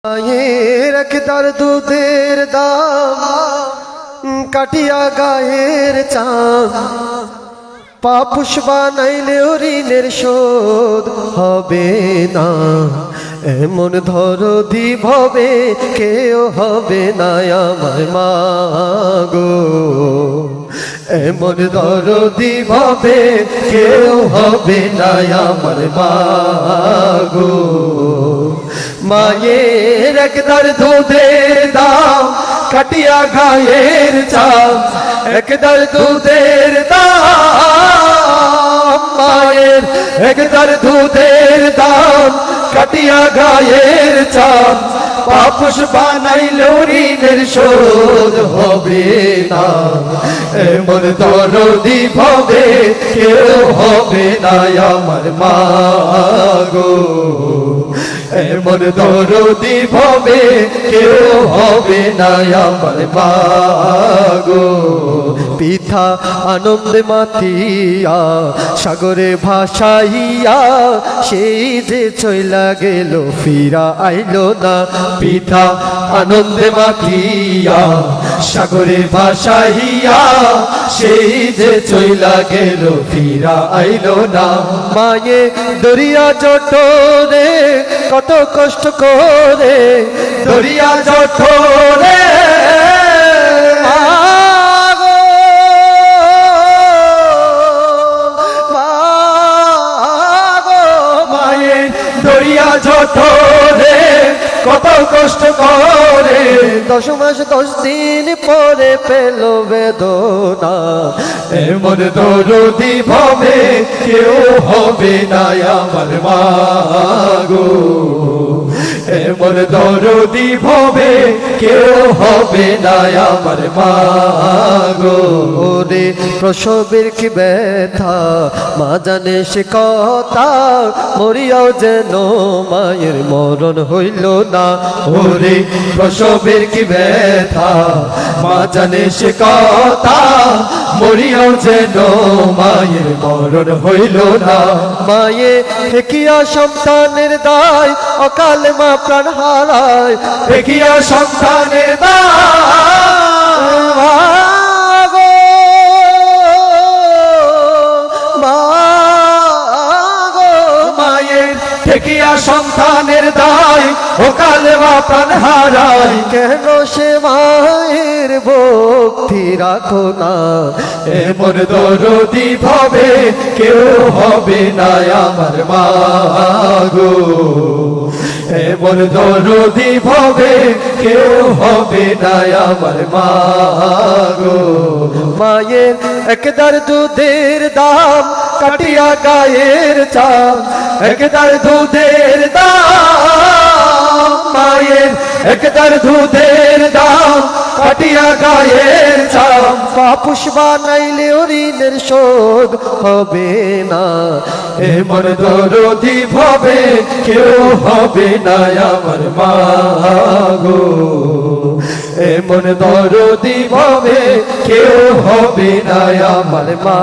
মায়ের একদার দুধের দাম কাটিয়া গায়ের চাম পাপুষ বানাইলেও ঋণের শোধ হবে না। এমন দরদি ভবে কেউ হবে না আমার মা গো, এমন দরদি ভবে কেউ হবে না আমার মা গো। মায়ের একদার দুধের দাম কাটিয়া গায়ের চাম, একদার দুধের দাম মায়ের একদার দুধের দাম কাটিয়া গায়ের চাম পাপুষ বানাইলেও ঋণের শোধ হবে না। এমন দরদি ভবে কেউ হবে না আমার মা গো, এমন দরদি ভবে কেউ হবে না আমার মা গো। পিতা আনন্দে মাতিয়া সাগরে ভাসাইয়া সেই যে চইলা গেল ফিরা আইলো না। পিতা আনন্দে মাতিয়া সাগরে ভাসাইয়া সেই যে চইলা গেল ফিরা আইলো না। মায়ে দরিয়া জঠরে কত কষ্ট করে, দরিয়া জঠরে দরিয়া জঠরে কত কষ্ট করে 10 মাস 10 দিন পরে পেল বেদনা। এমন দরদি ভবে কেউ হবে না আমার মা গো, এমন দরদি ভবে কেউ হবে না আমার মা গো। ওরে প্রসবের কি ব্যথা মা জানে সে কথা, মরিয়াও যেন মায়ের মরণ হইল না। ওরে প্রসবের কি ব্যথা মা জানে সে কথা, মরিয়াও যেন মায়ের মরণ হইল না। মায়ে দেখিয়া সন্তানের দায় অকালে মা প্রাণ হারায়, দেখিয়া সন্তানের দায় দেখিয়া সন্তানের দায় ওকালে মা প্রাণ হারায়। কেন সে মায়ের ভক্তি রাখো না, এমন দরদি ভবে কেউ হবে না আমার মা গো, এমন দরদি ভবে কেউ হবে না আমার মা গো। মায়ের একদার দুধের দাম কাটিয়া গায়ের চাম, একদার দুধের দাম মায়ের একদার দুধের দাম কাটিয়া গায়ের চাম পাপুষ বানাইলেও ঋণের শোধ হবে না। এমন দরদি ভবে কেউ হবে না আমার মা গো, এমন দরদি ভবে কেউ হবে না আমার মা।